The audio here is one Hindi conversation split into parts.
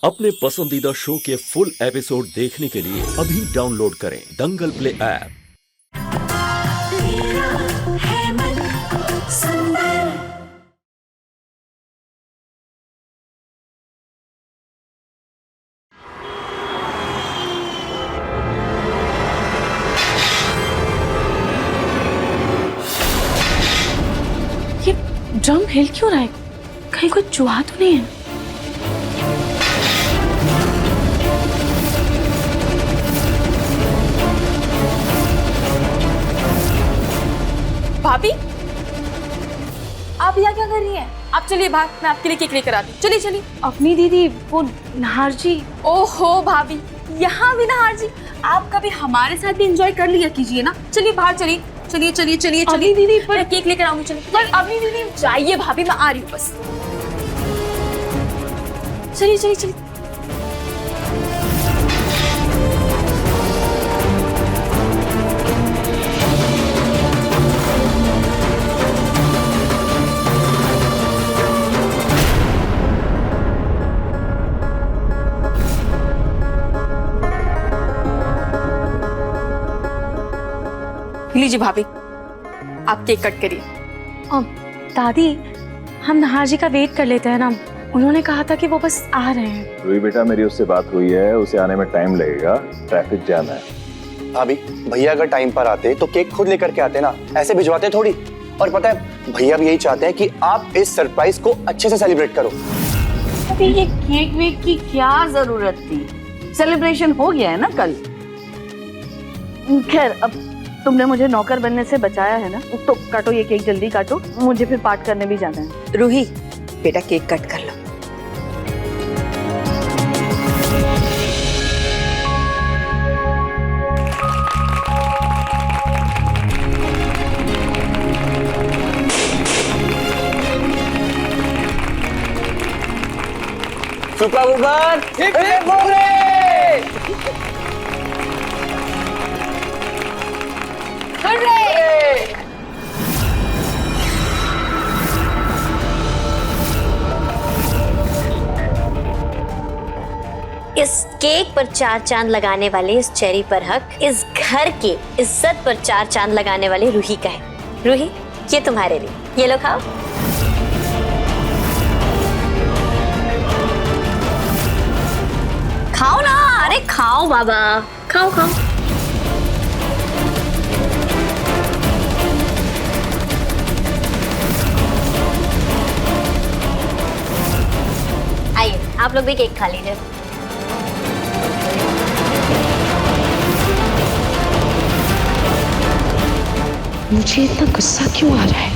अपने पसंदीदा शो के फुल एपिसोड देखने के लिए अभी डाउनलोड करें दंगल प्ले ऐप। ये ड्रम हिल क्यों रहा है? कहीं कोई चूहा तो नहीं है? भाभी, आप यहाँ क्या कर रही हैं? आप चलिए बाहर, मैं आपके लिए केक लेकर आती हूँ। चलिए चलिए। अपनी दीदी वो नहार जी। ओहो भाभी, यहाँ भी नहार जी। आप कभी हमारे साथ भी एंजॉय कर लिया कीजिए ना। चलिए बाहर चलिए, चलिए चलिए चलिए चलिए दीदी पर मैं केक लेकर आऊंगी। चलिए पर अभी दीदी जाइए भाभी, मैं आ रही हूँ बस। चलिए चलिए चलिए। लीजिए भाभी, आप केक कट करिए। दादी, हम नहार जी का वेट कर लेते हैं ना। उन्होंने कहा था कि वो बस आ रहे हैं। रूही बेटा, मेरी उससे बात हुई है, उसे आने में टाइम लगेगा, ट्रैफिक जैम है। भाभी, भैया अगर टाइम पर आते तो केक खुद लेकर के आते ना, ऐसे भिजवाते थोड़ी। और पता है, भैया भी यही चाहते हैं कि आप इस सरप्राइज को अच्छे से सेलिब्रेट करो। अभी ये केक वेक की क्या जरूरत थी? सेलिब्रेशन हो गया है ना कल। खैर, अब तुमने मुझे नौकर बनने से बचाया है ना, तो काटो ये केक, जल्दी काटो, मुझे फिर पार्ट करने भी जाना है। रूही बेटा, केक कट कर लो। इस केक पर 4 चांद लगाने वाले इस चेरी पर हक इस घर की इज्जत पर 4 चांद लगाने वाले रूही का है। रूही, ये तुम्हारे लिए, ये लो खाओ। खाओ ना, अरे खाओ बाबा, खाओ खाओ। आइए, आप लोग भी केक खा लीजिए। मुझे इतना गुस्सा क्यों आ रहा है?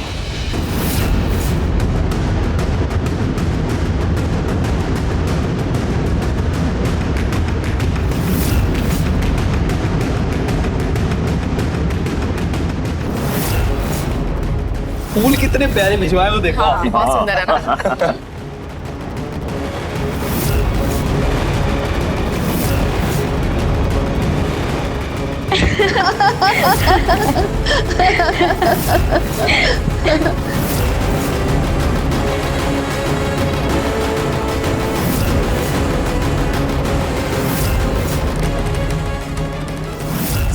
फूल कितने प्यारे भिजवाए हो, देखो। हाँ, बहुत सुंदर है ना।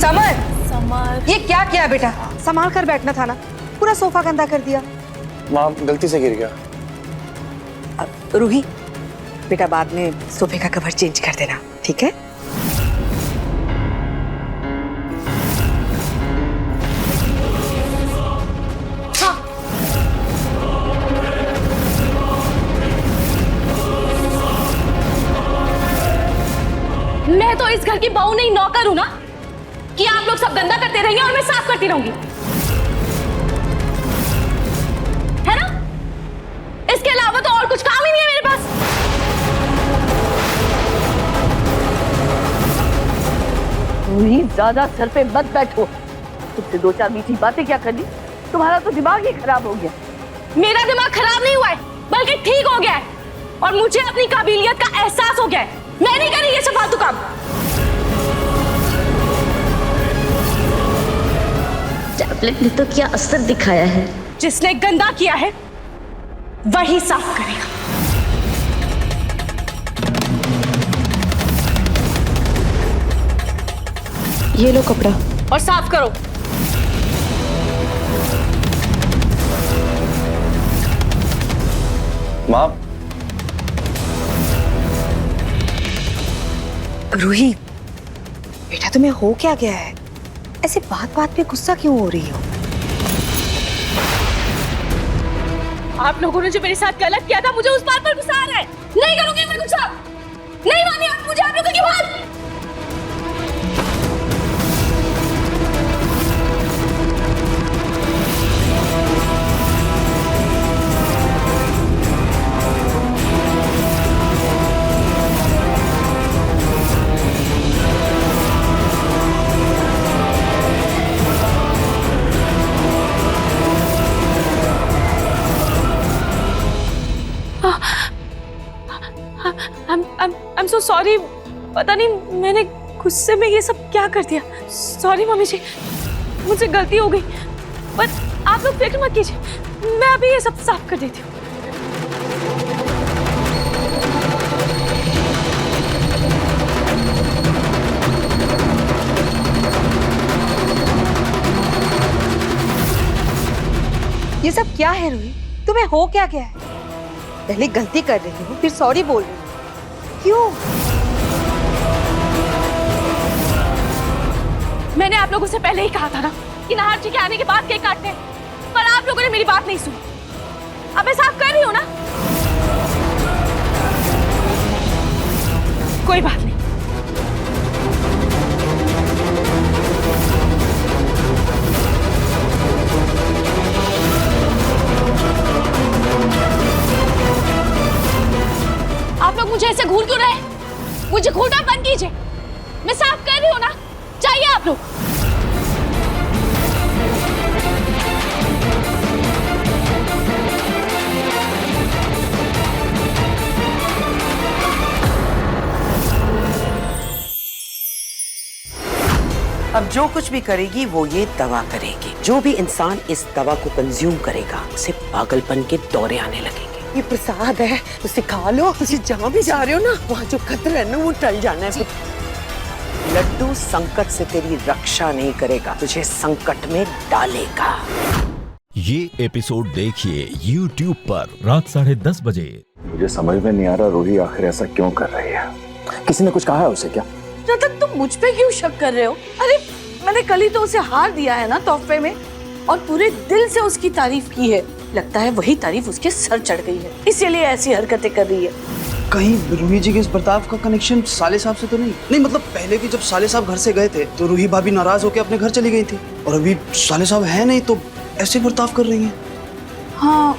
समर, ये क्या किया बेटा? संभाल कर बैठना था ना, पूरा सोफा गंदा कर दिया। माँ, गलती से गिर गया। रूही बेटा, बाद में सोफे का कवर चेंज कर देना, ठीक है? मैं तो इस घर की बहू नहीं, नौकर हूं ना, कि आप लोग सब गंदा करते रहेंगे और मैं साफ करती रहूंगी, है ना? इसके अलावा तो और कुछ काम ही नहीं है मेरे पास। रूही, ज्यादा सर पे मत बैठो। तुमसे 2-4 मीठी बातें क्या करनी, तुम्हारा तो दिमाग ही खराब हो गया। मेरा दिमाग खराब नहीं हुआ है, बल्कि ठीक हो गया है, और मुझे अपनी काबिलियत का एहसास हो गया है। मैं नहीं कर रही ये सब फालतू काम। टैबलेट ने तो क्या असर दिखाया है। जिसने गंदा किया है वही साफ करेगा। ये लो कपड़ा। और साफ करो। माँ, रूही, बेटा तुम्हें हो क्या गया है? ऐसे बात बात पे गुस्सा क्यों हो रही हो? आप लोगों ने जो मेरे साथ गलत किया था, मुझे उस बात पर गुस्सा आ रहा है। नहीं करूंगी मैं गुस्सा। नहीं मानी आप मुझे आप लोगों की बात। I'm so sorry। पता नहीं मैंने गुस्से में ये सब क्या कर दिया। सॉरी मम्मी जी, मुझसे गलती हो गई। पर आप लोग फिक्र मत कीजिए, मैं अभी ये सब साफ कर देती हूँ। ये सब क्या है रूही? तुम्हें हो क्या गया है? पहले गलती कर रही हो, फिर सॉरी बोल रही हो। क्यों? मैंने आप लोगों से पहले ही कहा था ना कि नहार जी के आने के बाद केक काटते हैं, पर आप लोगों ने मेरी बात नहीं सुनी। अब मैं साफ कर रही हूँ ना, कोई बात नहीं। आप लोग मुझे ऐसे घूर क्यों रहे? मुझे घूरना बंद कीजिए। मैं साफ कर रही हूँ ना, चाहिए आप लोग। अब जो कुछ भी करेगी वो ये दवा करेगी। जो भी इंसान इस दवा को कंज्यूम करेगा उसे पागलपन के दौरे आने लगेंगे। ये प्रसाद है, उसे खा लो। तुझे जहाँ भी जा रहे हो ना, वहाँ जो खतरा है ना वो टल जाना है। लड्डू संकट से तेरी रक्षा नहीं करेगा, तुझे संकट में डालेगा। ये एपिसोड देखिए YouTube पर रात 10:30 बजे। मुझे समझ में नहीं आ रहा रूही आखिर ऐसा क्यों कर रही है। किसी ने कुछ कहा है उसे क्या? रतन, तुम मुझ पे क्यों शक कर रहे हो? अरे मैंने कल ही तो उसे हार दिया है ना तोहफे में, और पूरे दिल से उसकी तारीफ की है। लगता है वही तारीफ उसके सर चढ़ गई है, इसीलिए ऐसी हरकतें कर रही है। कहीं रूही जी के इस बर्ताव का कनेक्शन साले साहब से तो नहीं? नहीं मतलब पहले भी जब साले साहब घर से गए थे तो रूही भाभी नाराज होकर अपने घर चली गई थी, और अभी साले साहब है नहीं तो ऐसे बर्ताव कर रही हैं। हाँ,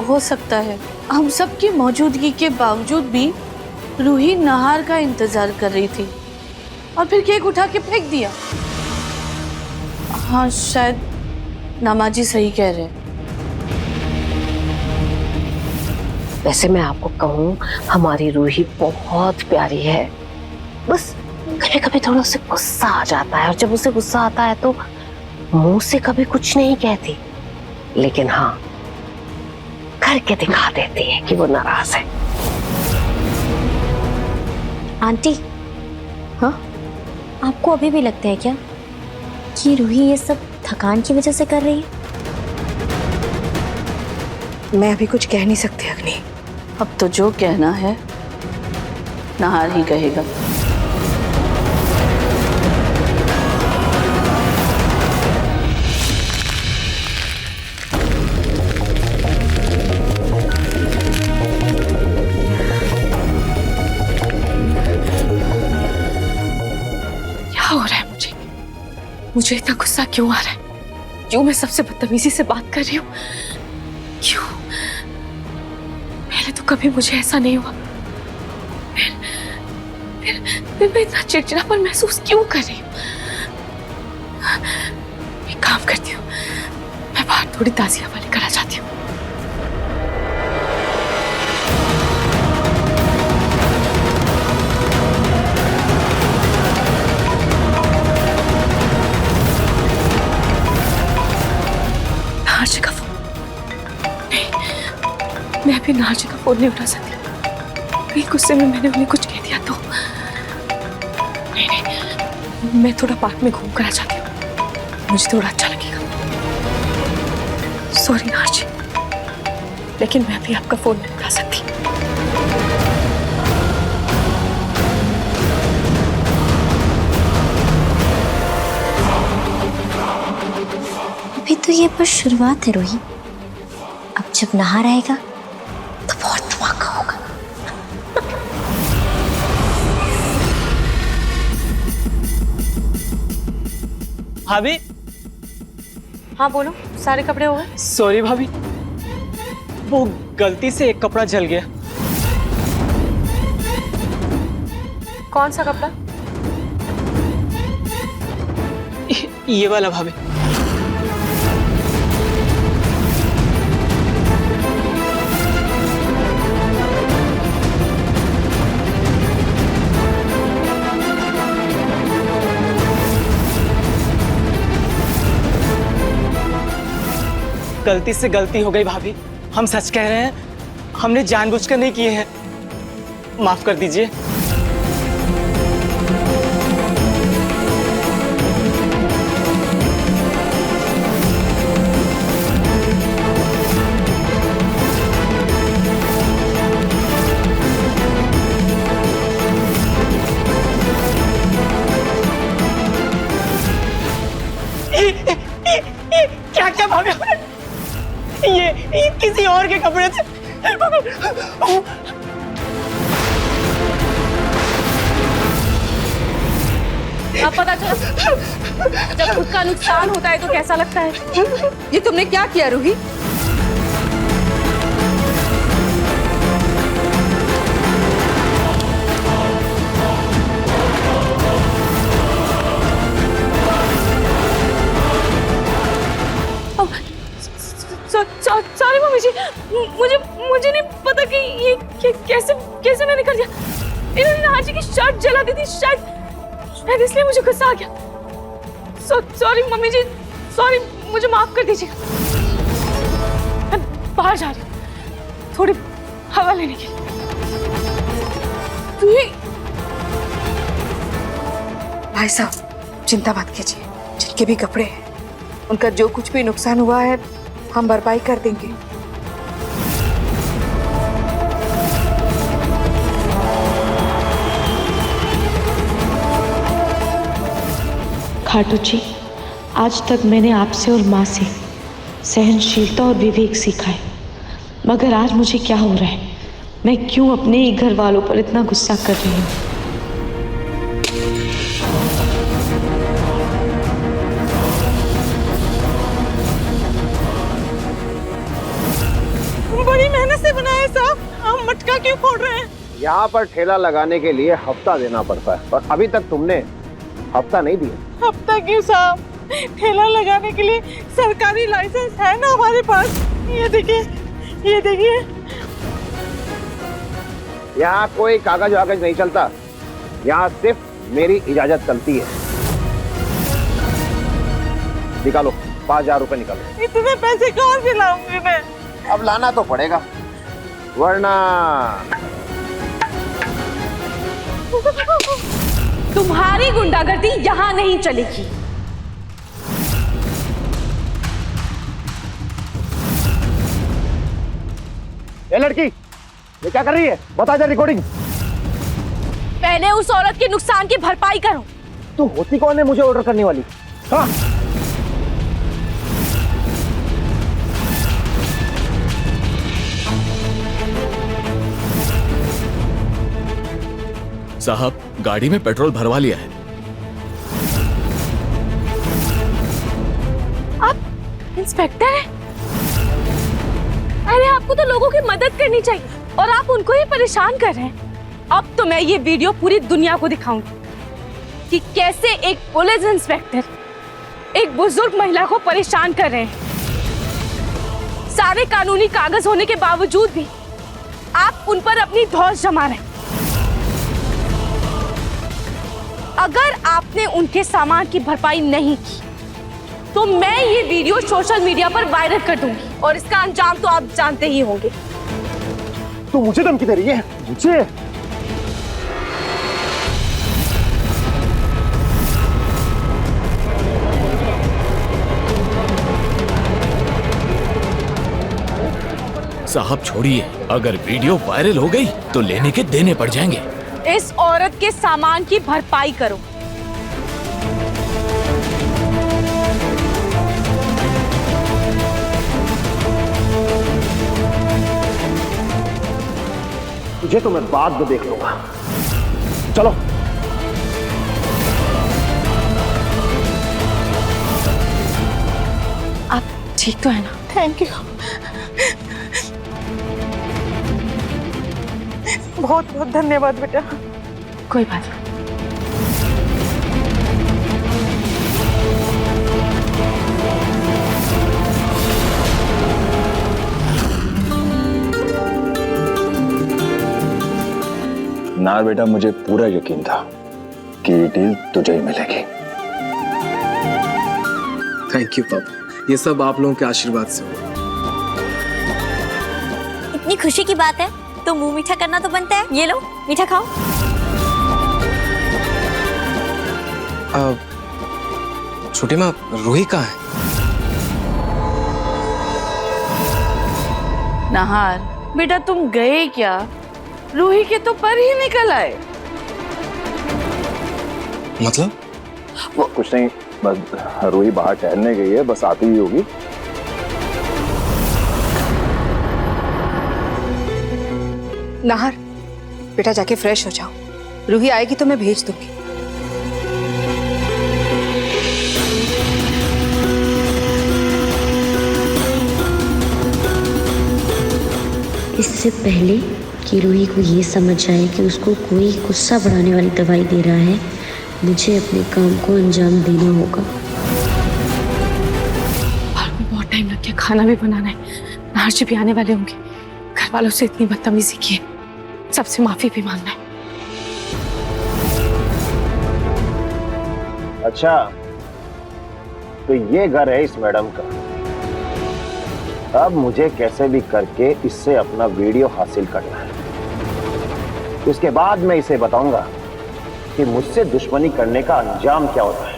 हो सकता है। हम सबकी मौजूदगी के बावजूद भी रूही नहार का इंतजार कर रही थी और फिर केक उठा के फेंक दिया। हाँ, शायद नामाजी सही कह रहे हैं। वैसे मैं आपको कहूँ, हमारी रूही बहुत प्यारी है। बस कभी कभी थोड़ा उसे गुस्सा आ जाता है, और जब उसे गुस्सा आता है तो मुंह से कभी कुछ नहीं कहती, लेकिन हाँ करके दिखा देती है कि वो नाराज है। आंटी, हाँ, आपको अभी भी लगता है क्या कि रूही ये सब थकान की वजह से कर रही है? मैं अभी कुछ कह नहीं सकती अग्नि। अब तो जो कहना है नहार ही कहेगा। क्या हो रहा है मुझे इतना गुस्सा क्यों आ रहा है? क्यों मैं सबसे बदतमीजी से बात कर रही हूँ? क्यों? पहले तो कभी मुझे ऐसा नहीं हुआ। फिर मैं इतना चिड़चिड़ापन महसूस क्यों कर रही हूँ? एक काम करती हूँ, मैं बाहर थोड़ी ताज़ी हवा लेकर आ जाती हूँ। नार्जी का फोन नहीं, मैं अभी नार्जी का फोन नहीं उठा सकती। कहीं गुस्से में मैंने उन्हें कुछ कह दिया तो नहीं, मैं थोड़ा पार्क में घूम कर आ जाती हूँ, मुझे थोड़ा अच्छा लगेगा। सॉरी नार जी, लेकिन मैं भी आपका फोन नहीं उठा सकती। अभी तो ये बस शुरुआत है रूही, अब जब नहा रहेगा तो बहुत धमाका होगा। भाभी। हाँ बोलो, सारे कपड़े हो गए? सॉरी भाभी, वो गलती से एक कपड़ा जल गया। कौन सा कपड़ा? ये वाला भाभी। गलती से गलती हो गई भाभी, हम सच कह रहे हैं, हमने जानबूझकर नहीं किए हैं, माफ कर दीजिए। क्या क्या भाभी, ये किसी और के कपड़े थे। अब पता चला जब खुद का नुकसान होता है तो कैसा लगता है। ये तुमने क्या किया रूही? सॉरी मम्मी जी, मुझे नहीं पता कि ये कैसे मैंने कर दिया। इन्होंने नार जी की शर्ट जला दी थी, शायद इसलिए मुझे गुस्सा आ गया। सॉरी मम्मी जी, सॉरी, मुझे माफ कर दीजिए। मैं बाहर जा रही हूँ थोड़ी हवा लेने के लिए। भाई साहब, चिंता मत कीजिए, जिनके भी कपड़े हैं उनका जो कुछ भी नुकसान हुआ है हम भरपाई कर देंगे। खाटू जी, आज तक मैंने आपसे और माँ से सहनशीलता और विवेक सीखा है, मगर आज मुझे क्या हो रहा है? मैं क्यों अपने ही घर वालों पर इतना गुस्सा कर रही हूँ? बड़ी मेहनत से बनाया साहब, हम मटका क्यों फोड़ रहे हैं? यहाँ पर ठेला लगाने के लिए हफ्ता देना पड़ता है और अभी तक तुमने हफ्ता नहीं दिया। हफ्ता क्यों साहब? ठेला लगाने के लिए सरकारी लाइसेंस है ना हमारे पास। ये देखिए, ये देखिए। यहाँ कोई कागज वागज नहीं चलता, यहाँ सिर्फ मेरी इजाजत चलती है। निकालो 5000 रुपए निकालो। इतने पैसे कहाँ से लाऊंगी मैं? अब लाना तो पड़ेगा, वरना तुम्हारी गुंडागर्दी यहाँ नहीं चलेगी। ये लड़की, ये क्या कर रही है? बता दे रिकॉर्डिंग। पहले उस औरत के नुकसान की भरपाई करो। तू होती कौन है मुझे ऑर्डर करने वाली? हाँ, साहब, गाड़ी में पेट्रोल भरवा लिया है। आप इंस्पेक्टर हैं? अरे आपको तो लोगों की मदद करनी चाहिए और आप उनको ही परेशान कर रहे हैं। अब तो मैं ये वीडियो पूरी दुनिया को दिखाऊंगी कि कैसे एक पुलिस इंस्पेक्टर एक बुजुर्ग महिला को परेशान कर रहे हैं। सारे कानूनी कागज होने के बावजूद भी आप उन पर अपनी धौंस जमा रहे हैं। अगर आपने उनके सामान की भरपाई नहीं की तो मैं ये वीडियो सोशल मीडिया पर वायरल कर दूंगी और इसका अंजाम तो आप जानते ही होंगे। तू मुझे धमकी दे रही है? मुझे? साहब छोड़िए, अगर वीडियो वायरल हो गई तो लेने के देने पड़ जाएंगे। इस औरत के सामान की भरपाई करो। तुझे तो मैं बाद में देख लूंगा। चलो। आप ठीक तो है ना? Thank you. बहुत बहुत धन्यवाद बेटा। कोई बात नहीं। ना बेटा, मुझे पूरा यकीन था कि ये डील तुझे ही मिलेगी। थैंक यू पापा, ये सब आप लोगों के आशीर्वाद से हुआ। इतनी खुशी की बात है तो मुंह मीठा करना तो बनता है। ये लो मीठा खाओ। छोटी माँ, रूही कहाँ है? नाहार बेटा, तुम गए क्या? रूही के तो पर ही निकल आए। मतलब? वो कुछ नहीं, बस रूही बाहर टहलने गई है, बस आती ही होगी। नाहर, बेटा जाके फ्रेश हो जाओ। रूही आएगी तो मैं भेज दूंगी। इससे पहले कि रूही को ये समझ आए कि उसको कोई गुस्सा बढ़ाने वाली दवाई दे रहा है, मुझे अपने काम को अंजाम देना होगा। बहुत टाइम लग गया, खाना भी बनाना है। नाहर जी भी आने वाले होंगे। घर वालों से इतनी बदतमीजी की है, सबसे माफी भी मांगना है। अच्छा, तो ये घर है इस मैडम का। अब मुझे कैसे भी करके इससे अपना वीडियो हासिल करना है। उसके बाद मैं इसे बताऊंगा कि मुझसे दुश्मनी करने का अंजाम क्या होता है।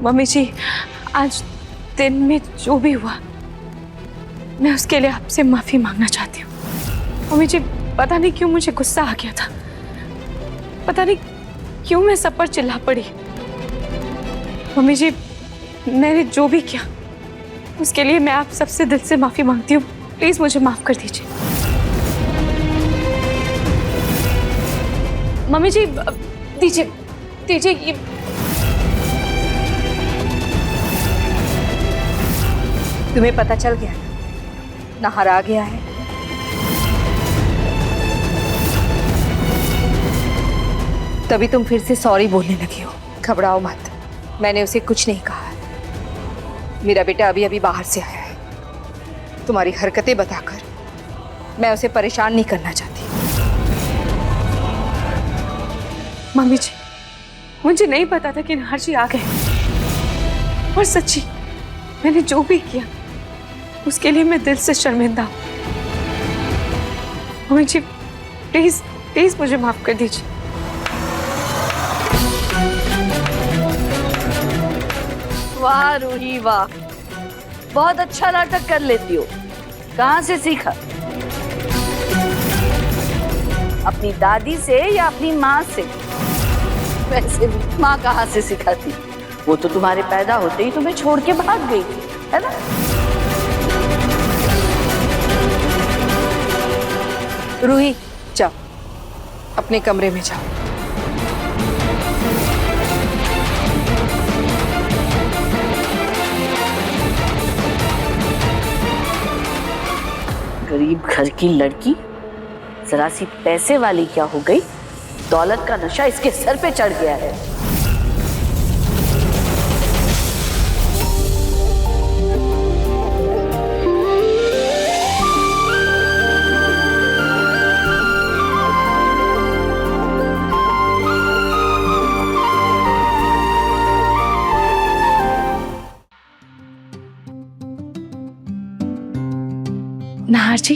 मम्मी जी, आज दिन में जो भी हुआ, मैं उसके लिए आपसे माफी मांगना चाहती हूँ। मम्मी जी, पता नहीं क्यों मुझे गुस्सा आ गया था, पता नहीं क्यों मैं सब पर चिल्ला पड़ी। मम्मी जी, मैंने जो भी किया उसके लिए मैं आप सबसे दिल से माफी मांगती हूँ। प्लीज मुझे माफ कर दीजिए। मम्मी जी, दीजिए दीजिए ये। तुम्हें पता चल गया, नाहर आ गया है। तभी तुम फिर से सॉरी बोलने लगी हो। घबराओ मत, मैंने उसे कुछ नहीं कहा है। मेरा बेटा अभी अभी बाहर से आया है। तुम्हारी हरकतें बताकर मैं उसे परेशान नहीं करना चाहती। मम्मी जी, मुझे नहीं पता था कि नाहर जी आ गए, और सच्ची मैंने जो भी किया उसके लिए मैं दिल से शर्मिंदा हूँ। मम्मी जी, प्लीज प्लीज मुझे माफ कर दीजिए। वाह रूही वाह, बहुत अच्छा नाटक कर लेती हो। कहाँ से सीखा? अपनी दादी से या अपनी माँ से? वैसे भी माँ कहाँ से सिखाती, वो तो तुम्हारे पैदा होते ही तुम्हें छोड़ के भाग गई थी, है ना? रूही, जाओ अपने कमरे में जाओ। गरीब घर की लड़की जरा सी पैसे वाली क्या हो गई? दौलत का नशा इसके सर पे चढ़ गया है। नाहर जी,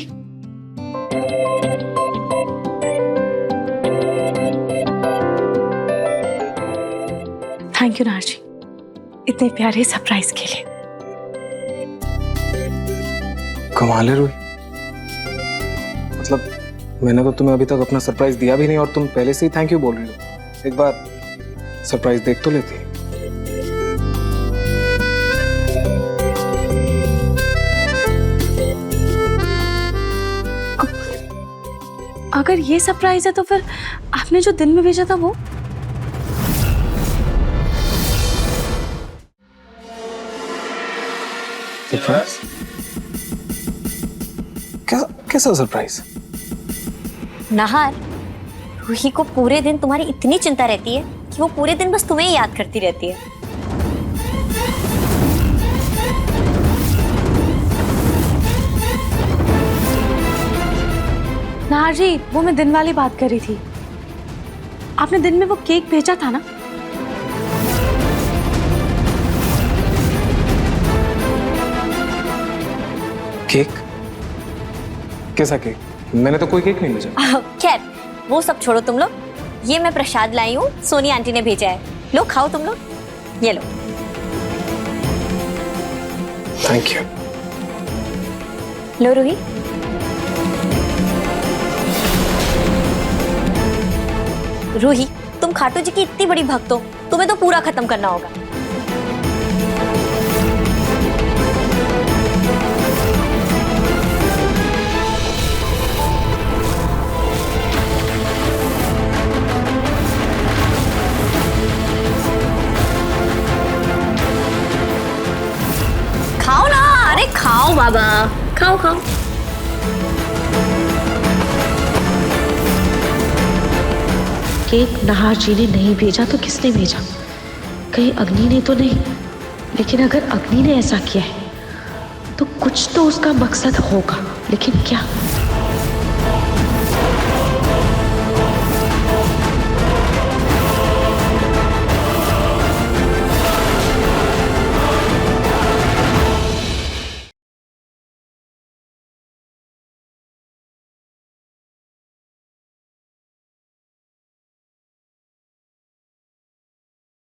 थैंक यू नार जी, इतने प्यारे सरप्राइज के लिए। कमाल है रूही, मतलब मैंने तो तुम्हें अभी तक अपना सरप्राइज दिया भी नहीं और तुम पहले से ही थैंक यू बोल रही हो। एक बार सरप्राइज देख तो लेती। अगर ये सरप्राइज है तो फिर आपने जो दिन में भेजा था वो? सरप्राइज? कैसा सरप्राइज? नाहर, रूही को पूरे दिन तुम्हारी इतनी चिंता रहती है कि वो पूरे दिन बस तुम्हें ही याद करती रहती है। नाहर जी, वो मैं दिन वाली बात कर रही थी। आपने दिन में वो केक भेजा था ना? केक? कैसा केक? मैंने तो कोई केक नहीं भेजा। खैर, वो सब छोड़ो तुम लोग। ये मैं प्रसाद लाई हूँ, सोनी आंटी ने भेजा है। लो खाओ तुम लोग, ये लो। Thank you. लो रूही। रूही, तुम खाटू जी की इतनी बड़ी भक्त हो, तुम्हें तो पूरा खत्म करना होगा। खाओ ना, अरे खाओ बाबा, खाओ खाओ। केक नाहर जी ने नहीं भेजा तो किसने भेजा? कहीं अग्नि ने तो नहीं? लेकिन अगर अग्नि ने ऐसा किया है तो कुछ तो उसका मकसद होगा, लेकिन क्या?